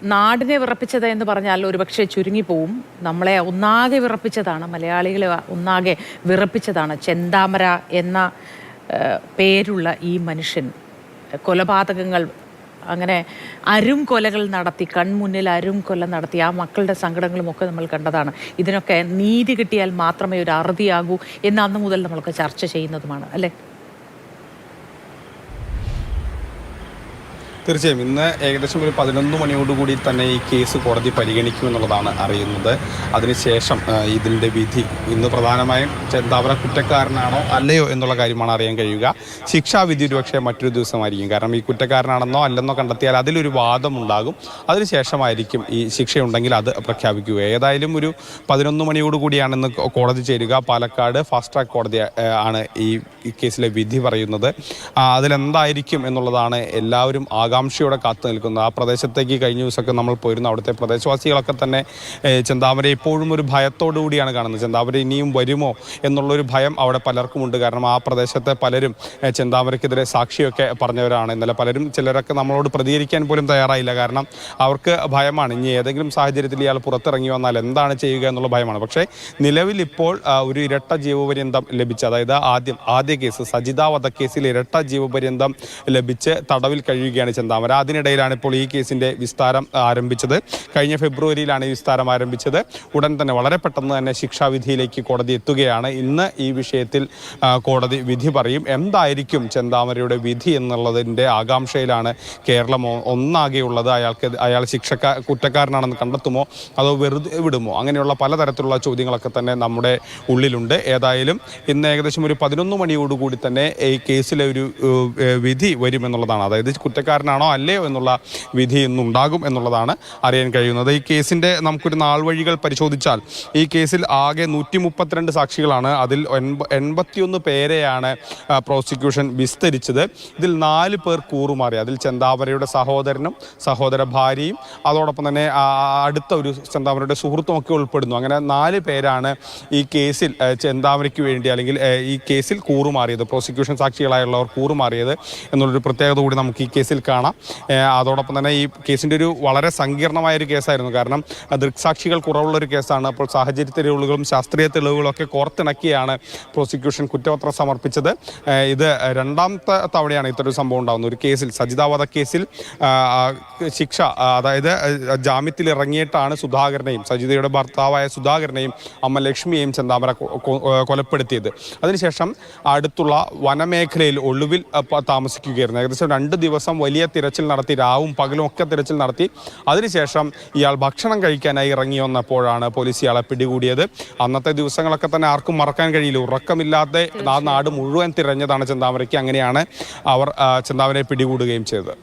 നാടിനെ വിറപ്പിച്ചത് എന്ന് പറഞ്ഞാൽ ഒരുപക്ഷെ ചുരുങ്ങിപ്പോവും. നമ്മളെ ഒന്നാകെ വിറപ്പിച്ചതാണ്, മലയാളികളെ ഒന്നാകെ വിറപ്പിച്ചതാണ് ചെന്താമര എന്ന പേരുള്ള ഈ മനുഷ്യൻ. കൊലപാതകങ്ങൾ, അങ്ങനെ കൊലകൾ നടത്തി, കൺമുന്നിൽ കൊല നടത്തി ആ മക്കളുടെ സങ്കടങ്ങളുമൊക്കെ നമ്മൾ കണ്ടതാണ്. ഇതിനൊക്കെ നീതി കിട്ടിയാൽ മാത്രമേ ഒരു അറുതിയാകൂ എന്ന് അന്ന് മുതൽ നമ്മളൊക്കെ ചർച്ച ചെയ്യുന്നതുമാണ്, അല്ലേ? തീർച്ചയായും ഇന്ന് ഏകദേശം ഒരു 11 മണിയോടുകൂടി തന്നെ ഈ കേസ് കോടതി പരിഗണിക്കുമെന്നുള്ളതാണ് അറിയുന്നത്. അതിനുശേഷം ഇതിൻ്റെ വിധി ഇന്ന് പ്രധാനമായും ചെന്താമര കുറ്റക്കാരനാണോ അല്ലയോ എന്നുള്ള കാര്യമാണ് അറിയാൻ കഴിയുക. ശിക്ഷാവിധി ഒരുപക്ഷെ മറ്റൊരു ദിവസമായിരിക്കും. കാരണം ഈ കുറ്റക്കാരനാണെന്നോ അല്ലെന്നോ കണ്ടെത്തിയാൽ അതിലൊരു വാദമുണ്ടാകും. അതിനുശേഷമായിരിക്കും ഈ ശിക്ഷയുണ്ടെങ്കിൽ അത് പ്രഖ്യാപിക്കുക. ഏതായാലും ഒരു 11 മണിയോടുകൂടിയാണ് ഇന്ന് കോടതി ചേരുക. പാലക്കാട് ഫാസ്റ്റ് ട്രാക്ക് കോടതി ആണ് ഈ കേസിലെ വിധി പറയുന്നത്. അതിലെന്തായിരിക്കും എന്നുള്ളതാണ് എല്ലാവരും ആകാംക്ഷയോടെ കാത്തു നിൽക്കുന്നത്. ആ പ്രദേശത്തേക്ക് കഴിഞ്ഞ ദിവസമൊക്കെ നമ്മൾ പോയിരുന്നു. അവിടുത്തെ പ്രദേശവാസികളൊക്കെ തന്നെ ചെന്താമര ഇപ്പോഴും ഒരു ഭയത്തോടു കൂടിയാണ് കാണുന്നത്. ചെന്താമര ഇനിയും വരുമോ എന്നുള്ളൊരു ഭയം അവിടെ പലർക്കുമുണ്ട്. കാരണം ആ പ്രദേശത്തെ പലരും ചെന്താമരയ്ക്കെതിരെ സാക്ഷിയൊക്കെ പറഞ്ഞവരാണ്. ഇന്നലെ ചിലരൊക്കെ നമ്മളോട് പ്രതികരിക്കാൻ പോലും തയ്യാറായില്ല. കാരണം അവർക്ക് ഭയമാണ്, ഇനി ഏതെങ്കിലും സാഹചര്യത്തിൽ ഇയാൾ പുറത്തിറങ്ങി വന്നാൽ എന്താണ് ചെയ്യുക എന്നുള്ള ഭയമാണ്. പക്ഷേ നിലവിൽ ഇപ്പോൾ ഒരു ഇരട്ട ജീവപര്യന്തം ലഭിച്ച്, അതായത് ആദ്യ കേസ് സജിത വധക്കേസിൽ ഇരട്ട ജീവപര്യന്തം ലഭിച്ച് തടവിൽ കഴിയുകയാണ് ചെന്താമര. അതിനിടയിലാണ് ഇപ്പോൾ ഈ കേസിന്റെ വിസ്താരം ആരംഭിച്ചത്. കഴിഞ്ഞ ഫെബ്രുവരിയിലാണ് ഈ വിസ്താരം ആരംഭിച്ചത്. ഉടൻ തന്നെ വളരെ പെട്ടെന്ന് തന്നെ ശിക്ഷാവിധിയിലേക്ക് കോടതി എത്തുകയാണ്. ഇന്ന് ഈ വിഷയത്തിൽ കോടതി വിധി പറയും. എന്തായിരിക്കും ചെന്താമരയുടെ വിധി എന്നുള്ളതിൻ്റെ ആകാംക്ഷയിലാണ് കേരളം ഒന്നാകെയുള്ളത്. അയാൾ കുറ്റക്കാരനാണെന്ന് കണ്ടെത്തുമോ അതോ വെറുതെ വിടുമോ, അങ്ങനെയുള്ള പലതരത്തിലുള്ള ചോദ്യങ്ങളൊക്കെ തന്നെ നമ്മുടെ ഉള്ളിലുണ്ട്. ഏതായാലും ഇന്ന് ഏകദേശം ഒരു 11 മണിയോടുകൂടി തന്നെ ഈ കേസിലെ ഒരു വിധി വരുമെന്നുള്ളതാണ്. അതായത് കുറ്റക്കാരനാണോ അല്ലയോ എന്നുള്ള വിധി ഇന്നുണ്ടാകും എന്നുള്ളതാണ് അറിയാൻ കഴിയുന്നത്. ഈ കേസിൻ്റെ നമുക്കൊരു നാൾ വഴികൾ പരിശോധിച്ചാൽ ഈ കേസിൽ ആകെ 132 സാക്ഷികളാണ്. അതിൽ 81 പേരെയാണ് പ്രോസിക്യൂഷൻ വിസ്തരിച്ചത്. ഇതിൽ 4 പേർ കൂറുമാറി. അതിൽ ചെന്താമരയുടെ സഹോദരനും സഹോദര ഭാര്യയും അതോടൊപ്പം തന്നെ അടുത്ത ഒരു ചെന്താമരയുടെ സുഹൃത്തും ഒക്കെ ഉൾപ്പെടുന്നു. അങ്ങനെ 4 പേരാണ് ഈ കേസിൽ ചെന്താമരയ്ക്ക് വേണ്ടി അല്ലെങ്കിൽ ഈ കേസിൽ കൂറുമാറിയത്, പ്രോസിക്യൂഷൻ സാക്ഷികളായുള്ളവർ കൂറുമാറിയത് എന്നുള്ളൊരു പ്രത്യേകത കൂടി നമുക്ക് ഈ കേസിൽ കാണാം. അതോടൊപ്പം തന്നെ ഈ കേസിൻ്റെ ഒരു വളരെ സങ്കീർണമായൊരു കേസായിരുന്നു. കാരണം ദൃക്സാക്ഷികൾ കുറവുള്ളൊരു കേസാണ്. അപ്പോൾ സാഹചര്യ തെളിവുകളും ശാസ്ത്രീയ തെളിവുകളും ഒക്കെ കോർത്തിണക്കിയാണ് പ്രോസിക്യൂഷൻ കുറ്റപത്രം സമർപ്പിച്ചത്. ഇത് രണ്ടാമത്തെ തവണയാണ് ഇത്തരൊരു സംഭവം ഉണ്ടാകുന്നത്. ഒരു കേസിൽ, സജിത വധക്കേസിൽ ശിക്ഷ, അതായത് ജാമ്യത്തിൽ ഇറങ്ങിയിട്ടാണ് സുധാകരനെയും സജിതയുടെ ഭർത്താവായ സുധാകരനെയും അമ്മ ലക്ഷ്മിയെയും ചെന്താമര കൊലപ്പെടുത്തിയത്. അതിനുശേഷം അടുത്തുള്ള വനമേഖലയിൽ ഒളിവിൽ താമസിക്കുകയായിരുന്നു. ഏകദേശം 2 ദിവസം വലിയ തിരച്ചിൽ നടത്തി, രാവും പകലും ഒക്കെ തിരച്ചിൽ നടത്തി. അതിനുശേഷം ഇയാൾ ഭക്ഷണം കഴിക്കാനായി ഇറങ്ങി വന്നപ്പോഴാണ് പോലീസ് ഇയാളെ പിടികൂടിയത്. അന്നത്തെ ദിവസങ്ങളൊക്കെ തന്നെ ആർക്കും മറക്കാൻ കഴിയില്ല. ഉറക്കമില്ലാതെ ആ നാട് മുഴുവൻ തിരഞ്ഞതാണ് ചെന്താമരയ്ക്ക്. അങ്ങനെയാണ് അവർ ചെന്താമരയെ പിടികൂടുകയും ചെയ്തത്.